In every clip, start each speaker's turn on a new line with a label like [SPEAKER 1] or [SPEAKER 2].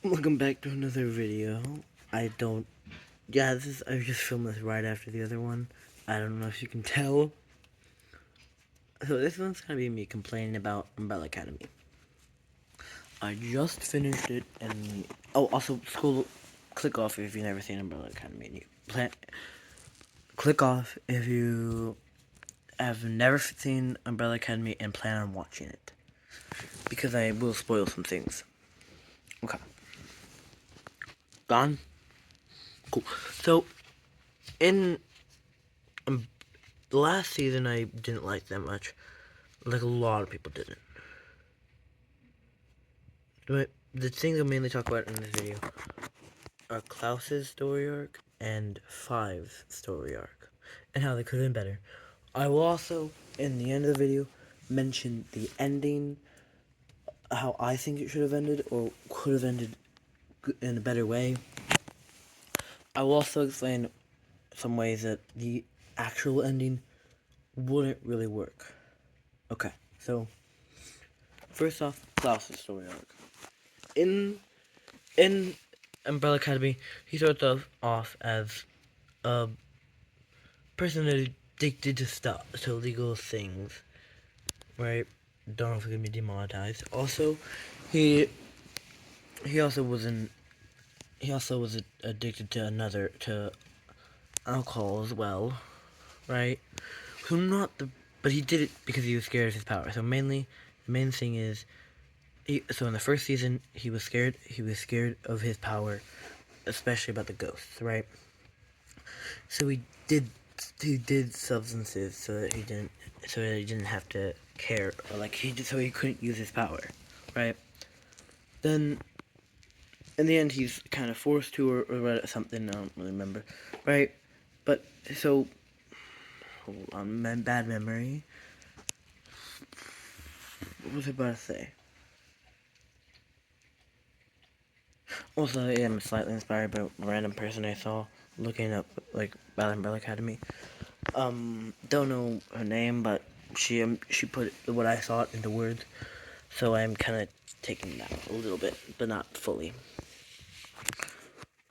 [SPEAKER 1] Welcome back to another video. I don't. Yeah, I just filmed this right after the other one. I don't know if you can tell. So this one's gonna be me complaining about Umbrella Academy. I just finished it, and also school. Click off if you've never seen Umbrella Academy. And click off if you have never seen Umbrella Academy and plan on watching it, because I will spoil some things. Okay. Gone. Cool. So in the last season, I didn't like that much. Like a lot of people didn't. But the things I'll mainly talk about in this video are Klaus's story arc and Five's story arc, and how they could have been better. I will also, in the end of the video, mention the ending, how I think it should have ended, or could have ended in a better way. I will also explain some ways that the actual ending wouldn't really work. Okay, so first off, Klaus's story arc. In Umbrella Academy, he starts off as a person addicted to stuff, to illegal things, right? Don't know if he's gonna be demonetized. Also, he he also was in he also was addicted to alcohol as well, right? So not the but he did it because he was scared of his power. So mainly, the main thing is, so in the first season he was scared. He was scared of his power, especially about the ghosts, right? So he did substances so that he didn't have to care, or like so he couldn't use his power, right? Then in the end he's kind of forced to, or something, I don't really remember, right? But so hold on, bad memory. What was I about to say? Also, yeah, I'm slightly inspired by a random person I saw looking up like Battle Umbrella Academy. Don't know her name, but she put what I thought into words, so I'm kind of taking that a little bit, but not fully.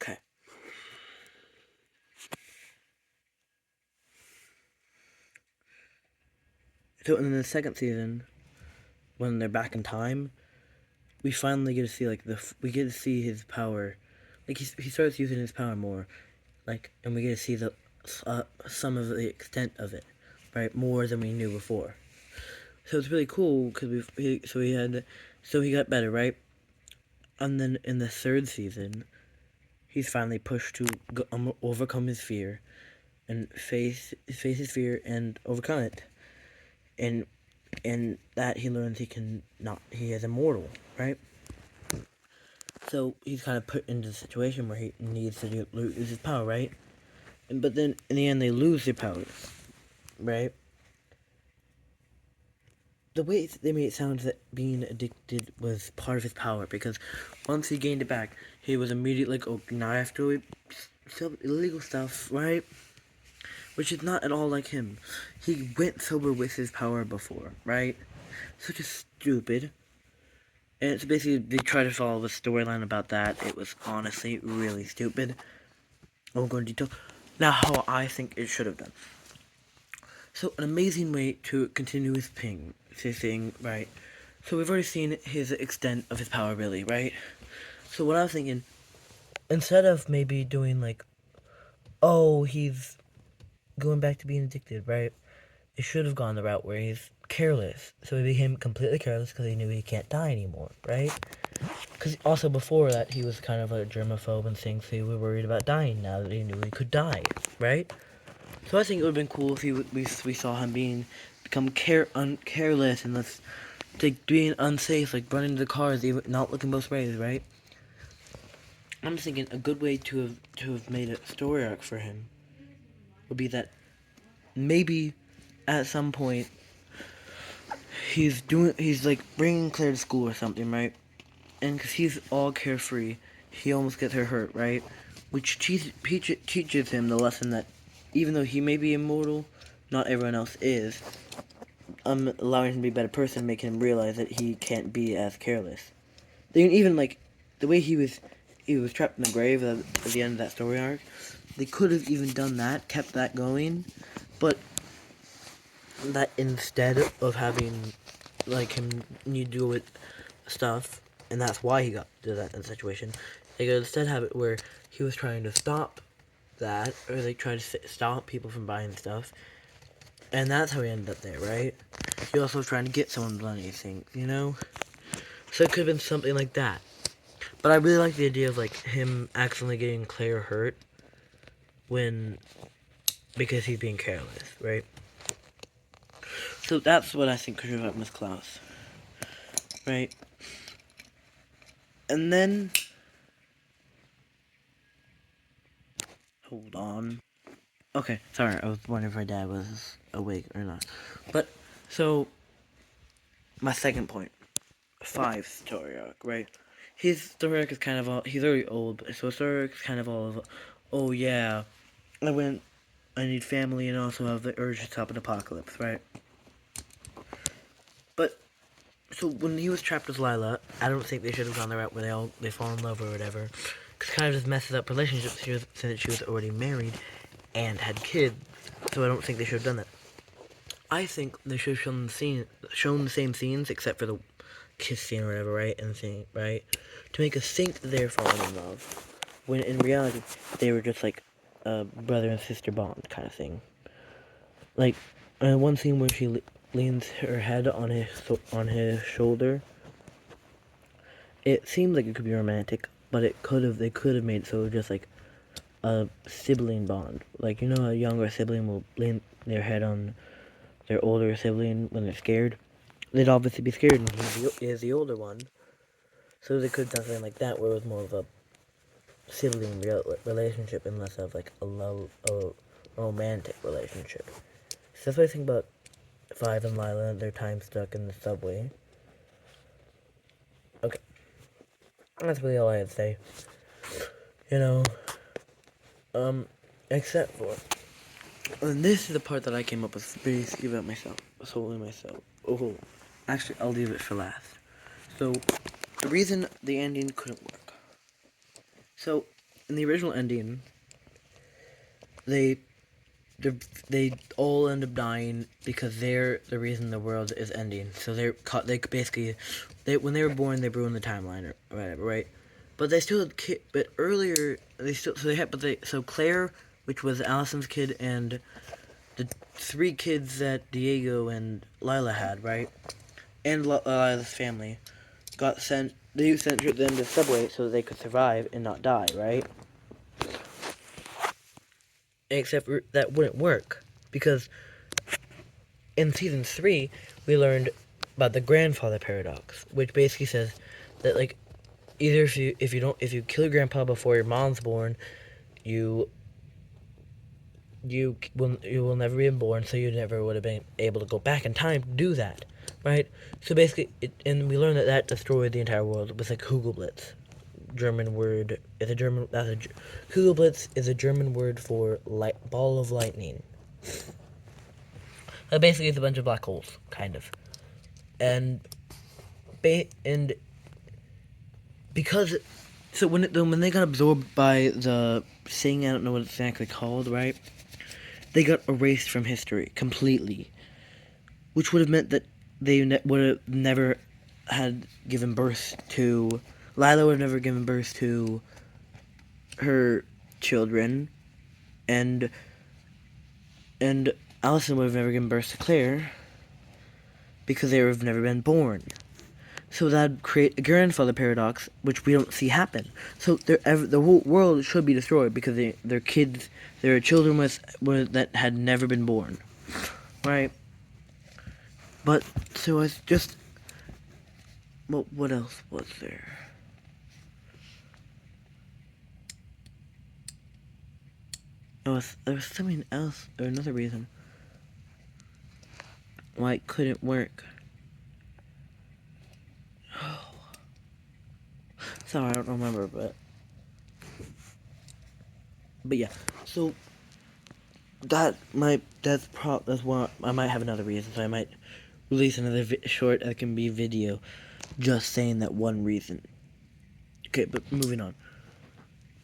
[SPEAKER 1] Okay. So in the second season, when they're back in time, we finally get to see we get to see his power, like he starts using his power more, like, and we get to see some of the extent of it, right, more than we knew before. So it's really cool because he got better, right? And then in the third season, he's finally pushed to overcome his fear and face his fear and overcome it. And that he learns he is immortal, right? So he's kind of put into the situation where he needs to lose his power, right? But then in the end, they lose their powers, right? The way they made it sound that being addicted was part of his power, because once he gained it back, he was immediately like, oh, now I have to do some illegal stuff, right? Which is not at all like him. He went sober with his power before, right? Such a stupid. And it's basically, they try to follow a storyline about that. It was honestly really stupid. I won't go into detail. Now, how I think it should have done. So, an amazing way to continue his thing, right? So, we've already seen his extent of his power ability, right? So, what I was thinking, instead of maybe doing like, oh, he's going back to being addicted, right? It should have gone the route where he's careless. So he became completely careless because he knew he can't die anymore, right? Because also before that, he was kind of a germaphobe and things, so he was worried about dying now that he knew he could die, right? So I think it would have been cool if we saw him become careless and being unsafe, like running into the cars, even not looking both ways, right? I'm thinking a good way to have made a story arc for him would be that maybe at some point he's like bringing Claire to school or something, right? And because he's all carefree, he almost gets her hurt, right? Which teaches him the lesson that even though he may be immortal, not everyone else is. Allowing him to be a better person, making him realize that he can't be as careless. Even like the way he was trapped in the grave at the end of that story arc. They could have even done that, kept that going, but that instead of having like him need to deal with stuff, and that's why he got to that situation. They could instead have it where he was trying to stop that, or they try to stop people from buying stuff, and that's how he ended up there, right? He also was trying to get someone's money, things, you know? So it could have been something like that. But I really like the idea of like him accidentally getting Claire hurt because he's being careless, right? So that's what I think could have happened with Klaus, right? And then, hold on. Okay, sorry, I was wondering if my dad was awake or not. But, so, my second point. 5 story arc, right? His story arc is kind of all, he's already old, so his story arc is kind of all of, oh yeah, I need family and also have the urge to stop an apocalypse, right? But, so when he was trapped with Lila, I don't think they should have gone the route where they fall in love or whatever. Because it kind of just messes up relationships since she was already married and had kids. So I don't think they should have done that. I think they should have shown the same scenes except for the kiss scene or whatever, right? And the thing, right? To make us think they're falling in love. When in reality, they were just like a brother and sister bond kind of thing. Like, one scene where she leans her head on his shoulder. It seemed like it could be romantic, but they could have made it so it was just like a sibling bond. Like, you know, a younger sibling will lean their head on their older sibling when they're scared. They'd obviously be scared, and he is the older one. So they could have done something like that, where it was more of a sibling relationship and less of like a romantic relationship. So that's what I think about Five and Lila and their time stuck in the subway. Okay. That's really all I had to say. You know, except for, and this is the part that I came up with basically about myself, solely myself. Oh, actually, I'll leave it for last. So, the reason the ending couldn't work. So, in the original ending, they all end up dying because they're the reason the world is ending. So they basically, when they were born, they ruined the timeline or whatever, right? But they still had but earlier so Claire, which was Allison's kid, and the 3 kids that Diego and Lila had, right? And Lila's family got sent. They sent them to the subway so they could survive and not die, right? Except that wouldn't work because in season 3 we learned about the grandfather paradox, which basically says that like either if you kill your grandpa before your mom's born, you will never be born, so you never would have been able to go back in time to do that, right? So basically, and we learned that destroyed the entire world. It was like Kugelblitz. German word. Kugelblitz is a German word for ball of lightning. Basically, it's a bunch of black holes, kind of. And because so when they got absorbed by the thing, I don't know what it's exactly called, right? They got erased from history completely, which would have meant that they would have never had given birth to. Lila would have never given birth to her children, and Allison would have never given birth to Claire because they would have never been born. So that would create a grandfather paradox, which we don't see happen. So the whole world should be destroyed because they're kids, they're children that had never been born, right? But so it's just, well, what else was there? There was something else, or another reason why it couldn't work. Sorry, I don't remember, but yeah. So that's why I might have another reason. So I might release another short that can be video, just saying that one reason. Okay, but moving on.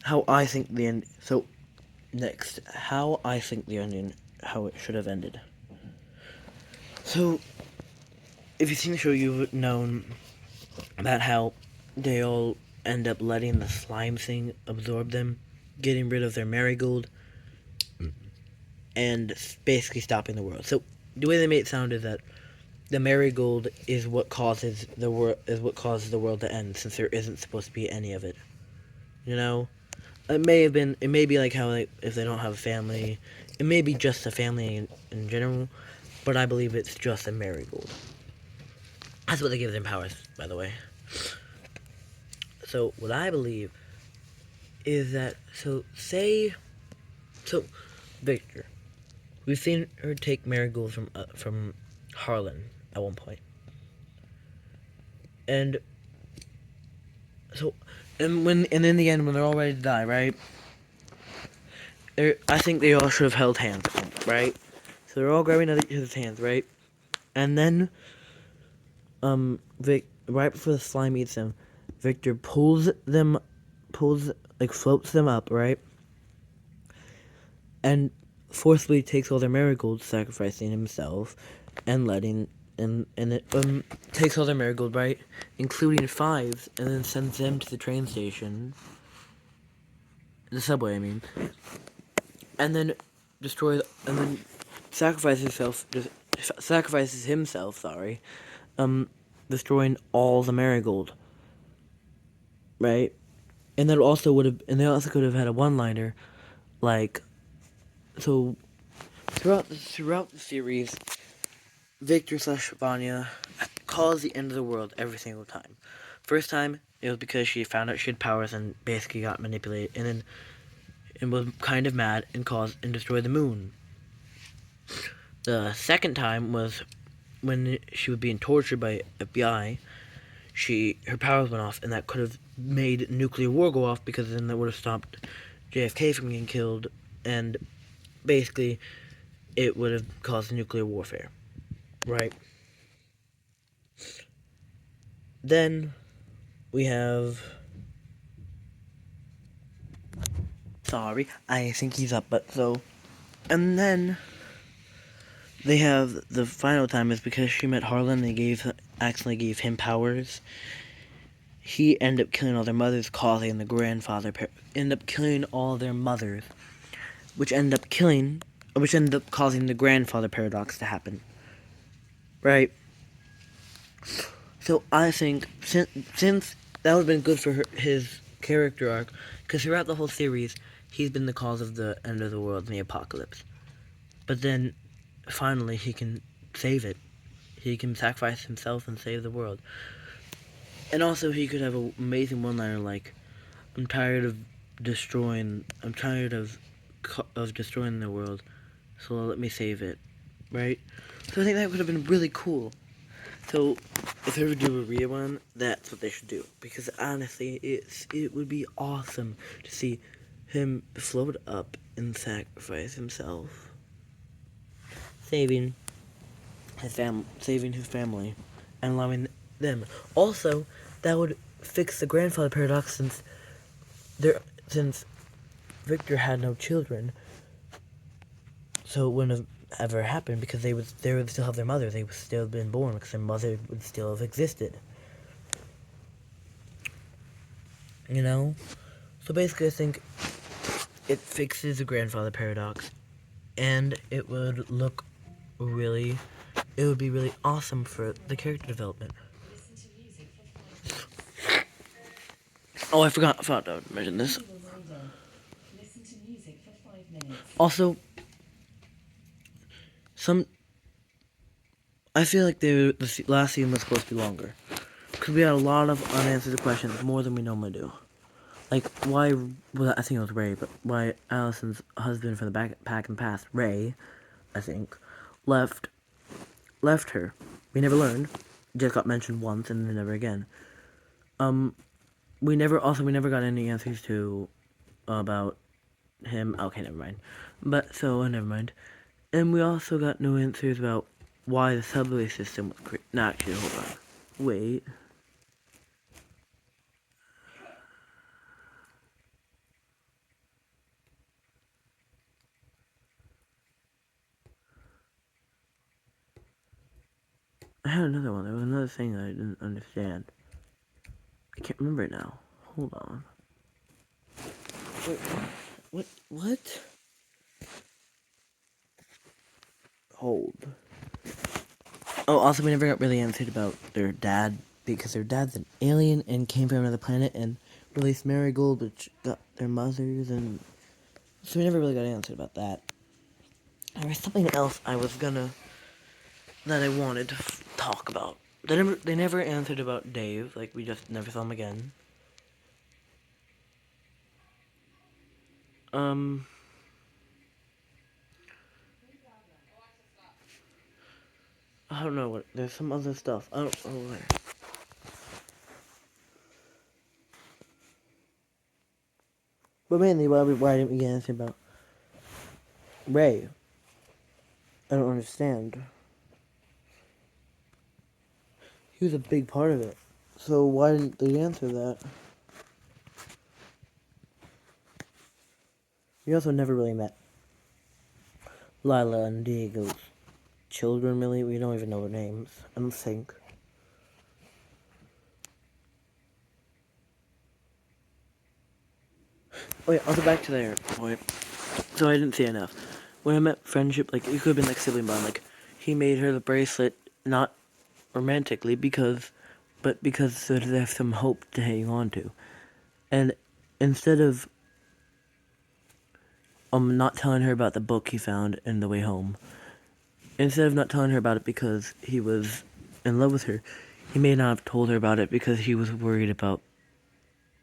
[SPEAKER 1] How I think the end. So, next, how I think the ending, how it should have ended. So, if you've seen the show, you've known about how they all end up letting the slime thing absorb them, getting rid of their marigold, and basically stopping the world. So, the way they made it sound is that the marigold is what causes the world to end, since there isn't supposed to be any of it. You know, it may be like how, like, if they don't have a family, it may be just a family in general, but I believe it's just a marigold. That's what they give them powers, by the way. So what I believe is that, so Victor, we've seen her take marigold from Harlan at one point, and so and in the end when they're all ready to die, right? I think they all should have held hands, right? So they're all grabbing each other's hands, right? And then, right before the slime eats them, Victor floats them up, right? And forcefully takes all their marigolds, sacrificing himself, and takes all their marigold, right? Including Fives, and then sends them to the train station. The subway, I mean. And then sacrifices himself, destroying all the marigold, right? And they also could have had a one-liner, like, so throughout the series, Victor / Vanya calls the end of the world every single time. First time, it was because she found out she had powers and basically got manipulated, and then and was kind of mad and destroyed the moon. The second time was when she was being tortured by FBI. Her powers went off, and that could have made nuclear war go off, because then that would have stopped JFK from getting killed, and basically it would have caused nuclear warfare, right? Then we have, sorry, I think he's up, and then they have the final time is because she met Harlan. They accidentally gave him powers. He ended up killing all their mothers, causing the grandfather end up killing all their mothers, which ended up causing the grandfather paradox to happen. Right. So I think since that would have been good for his character arc, because throughout the whole series, he's been the cause of the end of the world and the apocalypse. But then, finally, he can save it. He can sacrifice himself and save the world. And also, he could have an amazing one-liner like, I'm tired of destroying the world, so let me save it, right? So I think that would have been really cool. So if they ever do a real one, that's what they should do, because honestly, it would be awesome to see him float up and sacrifice himself, saving his family, and allowing them. Also, that would fix the grandfather paradox, since Victor had no children, so it wouldn't have ever happened, because they would still have their mother. They would still have been born, because their mother would still have existed. You know? So basically, I think it fixes the grandfather paradox, and it would be really awesome for the character development. Oh, I forgot to mention this. Also, I feel like the last scene was supposed to be longer, because we had a lot of unanswered questions, more than we normally do. Like, I think it was Ray, but why Allison's husband from the back in the past, Ray, I think, left her. We never learned. Just got mentioned once and then never again. We never got any answers about him. Okay, never mind. Never mind. And we also got no answers about why the subway system was created. No, actually, hold on. Wait. I had another one. There was another thing that I didn't understand. I can't remember it now. Hold on. Wait, what? Hold. Oh, also, we never got really answered about their dad, because their dad's an alien and came from another planet and released Marigold, which got their mothers, and so we never really got answered about that. There was something else that I wanted to talk about. They never answered about Dave, like, we just never saw him again. Um, I don't know what, there's some other stuff. I don't know where. But mainly, why didn't we get anything about Ray? I don't understand. He was a big part of it. So why didn't they answer that? We also never really met Lila and Diego's children, really. We don't even know their names, I don't think. Oh yeah, also back to their point. So I didn't see enough. When I met Friendship, like, it could have been like sibling bond. Like, he made her the bracelet, not romantically, but because so there's some hope to hang on to. And instead of not telling her about the book he found in the way home, instead of not telling her about it because he was in love with her, he may not have told her about it because he was worried about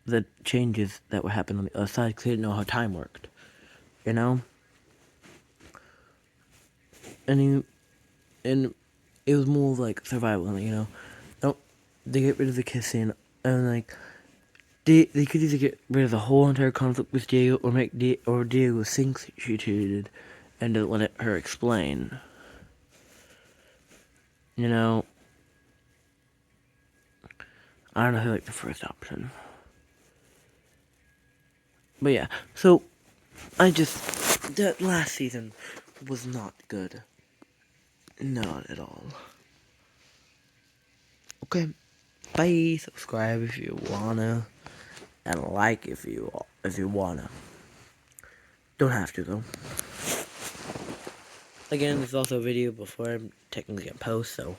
[SPEAKER 1] the changes that would happen on the other side because he didn't know how time worked. You know? And it was more of like survival, you know? Don't they get rid of the kissing and like they could either get rid of the whole entire conflict with Diego or make Diego think she cheated and to let her explain. You know, I don't know if I like the first option. But yeah, so that last season was not good. Not at all. Okay, bye. Subscribe if you wanna, and like if you wanna. Don't have to though. Again, this is also a video before I'm technically gonna post, so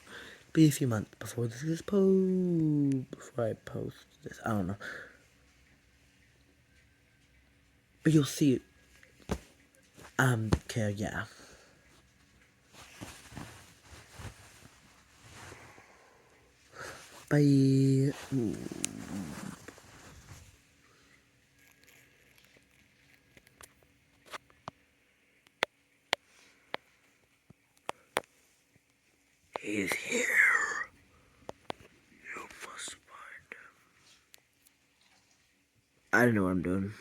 [SPEAKER 1] be a few months before before I post this. I don't know, but you'll see it. Okay, yeah. Bye. He's here. You must find him. I don't know what I'm doing.